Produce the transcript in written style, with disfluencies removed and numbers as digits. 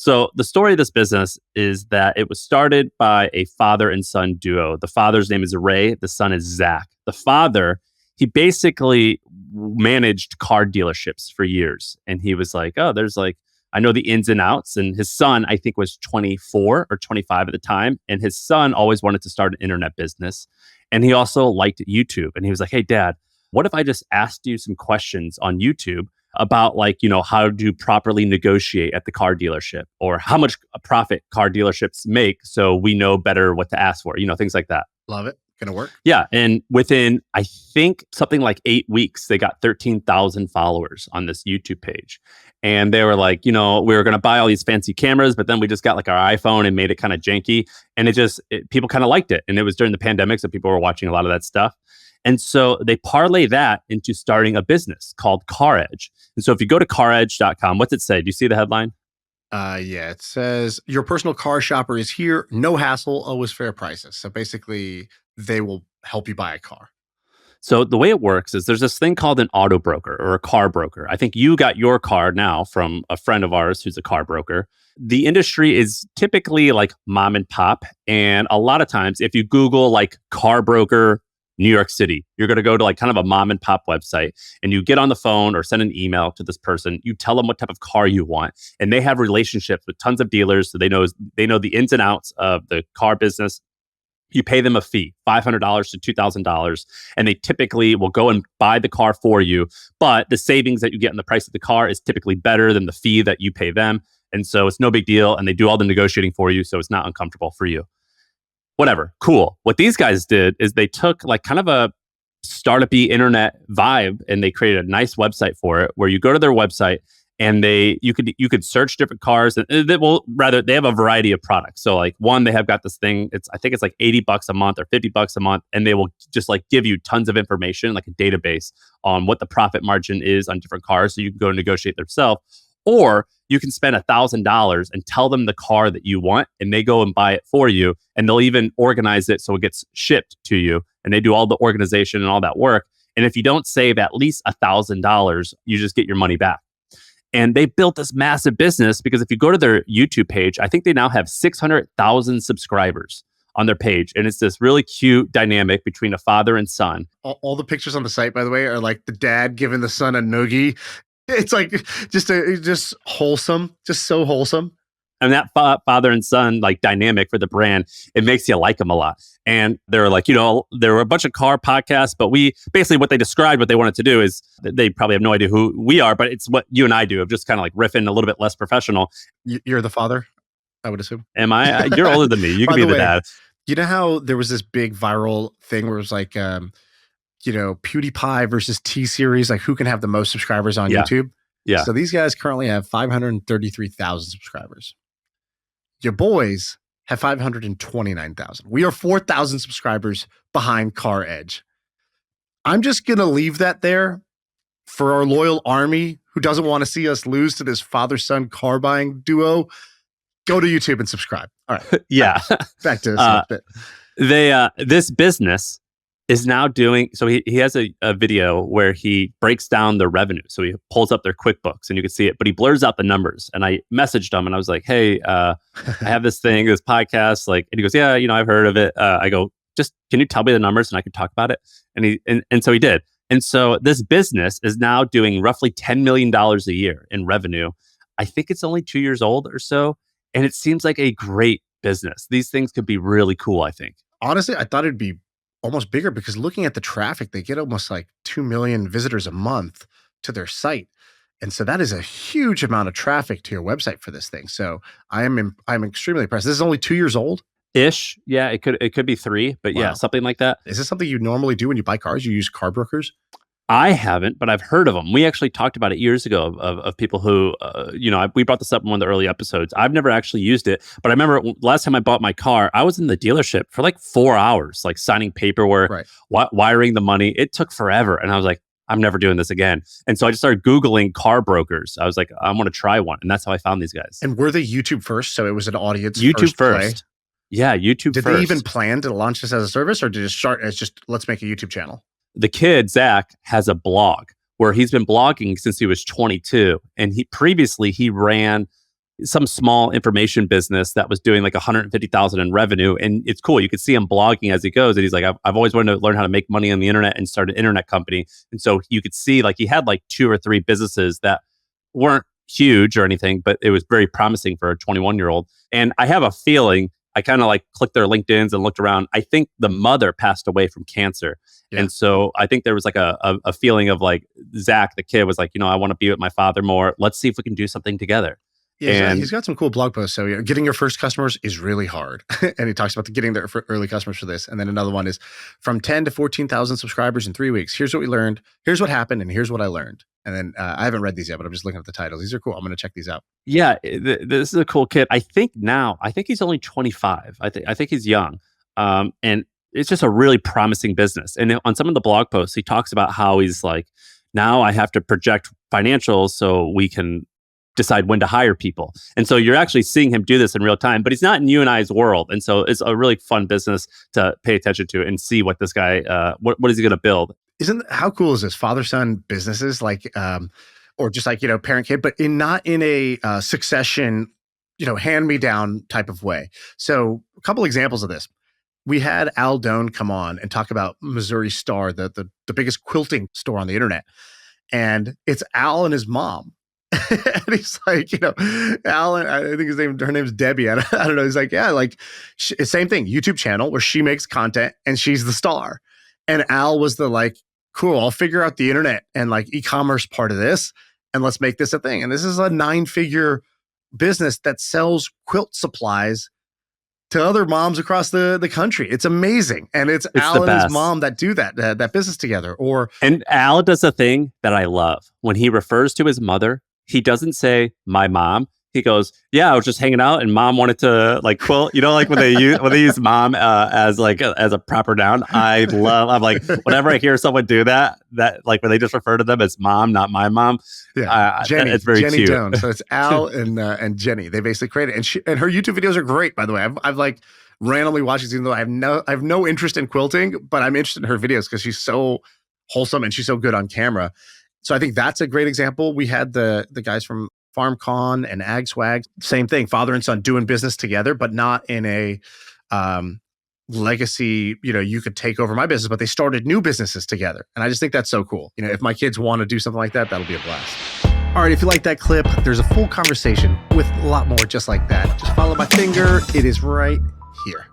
So the story of this business is that it was started by a father and son duo. The father's name is Ray. The son is Zach. The father, he basically managed car dealerships for years. And he was like, oh, there's like, I know the ins and outs. And his son, I think, was 24 or 25 at the time. And his son always wanted to start an internet business. And he also liked YouTube. And he was like, hey, Dad, what if I just asked you some questions on YouTube about how to properly negotiate at the car dealership or how much profit car dealerships make so we know better what to ask for, things like that. Love it. Gonna work. Yeah. And within, I think, something like 8 weeks, they got 13,000 followers on this YouTube page. And they were like, we were going to buy all these fancy cameras, but then we just got like our iPhone and made it kind of janky. And people kind of liked it. And it was during the pandemic, so people were watching a lot of that stuff. And so they parlay that into starting a business called CarEdge. And so if you go to caredge.com, what's it say? Do you see the headline? Yeah, it says your personal car shopper is here. No hassle, always fair prices. So basically, they will help you buy a car. So the way it works is there's this thing called an auto broker or a car broker. I think you got your car now from a friend of ours who's a car broker. The industry is typically like mom and pop. And a lot of times, if you Google like car broker New York City, you're going to go to like kind of a mom and pop website and you get on the phone or send an email to this person. You tell them what type of car you want, and they have relationships with tons of dealers. So they know the ins and outs of the car business. You pay them a fee, $500 to $2,000, and they typically will go and buy the car for you. But the savings that you get in the price of the car is typically better than the fee that you pay them. And so it's no big deal. And they do all the negotiating for you. So it's not uncomfortable for you. Whatever. Cool. What these guys did is they took like kind of a startup-y internet vibe and they created a nice website for it where you go to their website and you could search different cars and they have a variety of products. So like one, they have got this thing, I think it's like $80 a month or $50 a month. And they will just like give you tons of information, like a database on what the profit margin is on different cars. So you can go negotiate themselves. Or you can spend $1,000 and tell them the car that you want, and they go and buy it for you. And they'll even organize it so it gets shipped to you. And they do all the organization and all that work. And if you don't save at least $1,000, you just get your money back. And they built this massive business because if you go to their YouTube page, I think they now have 600,000 subscribers on their page. And it's this really cute dynamic between a father and son. All the pictures on the site, by the way, are like the dad giving the son a noogie. It's like just wholesome, just so wholesome. And that father and son like dynamic for the brand, it makes you like them a lot. And they're like, there were a bunch of car podcasts, but we basically what they described, what they wanted to do is they probably have no idea who we are, but it's what you and I do of just kind of like riffing a little bit less professional. You're the father, I would assume. Am I? You're older than me. You can be the dad. You know how there was this big viral thing where it was like, PewDiePie versus T-Series, like who can have the most subscribers on YouTube? Yeah. So these guys currently have 533,000 subscribers. Your boys have 529,000. We are 4,000 subscribers behind CarEdge. I'm just going to leave that there for our loyal army who doesn't want to see us lose to this father-son car buying duo. Go to YouTube and subscribe. All right. Yeah. Back to this. This business is now doing, so he has a video where he breaks down the revenue. So he pulls up their QuickBooks and you can see it, but he blurs out the numbers. And I messaged him and I was like, hey, I have this thing, this podcast. And he goes, yeah, I've heard of it. I go, just, can you tell me the numbers and I can talk about it? And so he did. And so this business is now doing roughly $10 million a year in revenue. I think it's only 2 years old or so. And it seems like a great business. These things could be really cool, I think. Honestly, I thought it'd be almost bigger because looking at the traffic, they get almost like 2 million visitors a month to their site. And so that is a huge amount of traffic to your website for this thing. So I'm extremely impressed. This is only 2 years old. Ish. Yeah, it could be 3, but wow. Yeah, something like that. Is this something you normally do when you buy cars? You use car brokers? I haven't, but I've heard of them. We actually talked about it years ago of people who, we brought this up in one of the early episodes. I've never actually used it, but I remember last time I bought my car, I was in the dealership for like 4 hours, like signing paperwork, right. Wiring the money. It took forever. And I was like, I'm never doing this again. And so I just started Googling car brokers. I was like, I want to try one. And that's how I found these guys. And were they YouTube first? So it was an audience YouTube first. Play? Yeah, YouTube Did first. They even plan to launch this as a service or did it start as just, let's make a YouTube channel? The kid, Zach, has a blog where he's been blogging since he was 22. And he ran some small information business that was doing like 150,000 in revenue. And it's cool. You could see him blogging as he goes. And he's like, I've always wanted to learn how to make money on the internet and start an internet company. And so you could see like he had like 2 or 3 businesses that weren't huge or anything, but it was very promising for a 21-year-old. And I have a feeling, I kind of like clicked their LinkedIn's and looked around. I think the mother passed away from cancer. Yeah. And so I think there was like a feeling of like Zach, the kid, was like, I want to be with my father more. Let's see if we can do something together. Yeah, and he's got some cool blog posts. So getting your first customers is really hard. And he talks about getting their early customers for this. And then another one is from 10 to 14,000 subscribers in 3 weeks. Here's what we learned. Here's what happened. And here's what I learned. And then I haven't read these yet, but I'm just looking at the titles. These are cool. I'm going to check these out. Yeah, this is a cool kid. I think he's only 25. I think he's young. And it's just a really promising business. And on some of the blog posts, he talks about how he's like, now I have to project financials so we can decide when to hire people. And so you're actually seeing him do this in real time, but he's not in you and I's world. And so it's a really fun business to pay attention to and see what this guy, what is he going to build? How cool is this? Father-son businesses, like, or just like, parent-kid, but not in a succession, hand-me-down type of way. So a couple examples of this. We had Al Doan come on and talk about Missouri Star, the biggest quilting store on the internet. And it's Al and his mom. And he's like, Alan, I think her name's Debbie. I don't know. He's like, yeah, like same thing, YouTube channel where she makes content and she's the star. And Al was the like, cool, I'll figure out the internet and like e-commerce part of this. And let's make this a thing. And this is a 9-figure business that sells quilt supplies to other moms across the country. It's amazing. And it's Al and his mom that do that business together. And Al does a thing that I love. When he refers to his mother, he doesn't say my mom. He goes, yeah, I was just hanging out and mom wanted to like quilt, like when they use mom as a proper noun. I'm like, whenever I hear someone do that like when they just refer to them as mom, not my mom. Yeah. Jenny, it's very Jenny cute. Doan. So it's Al and Jenny. They basically created it. And her YouTube videos are great, by the way. I've like randomly watched these, even though I have no interest in quilting, but I'm interested in her videos because she's so wholesome and she's so good on camera. So I think that's a great example. We had the guys from FarmCon and Ag Swag, same thing, father and son doing business together, but not in a legacy, you could take over my business, but they started new businesses together. And I just think that's so cool. If my kids want to do something like that, that'll be a blast. All right, if you like that clip, there's a full conversation with a lot more just like that. Just follow my finger. It is right here.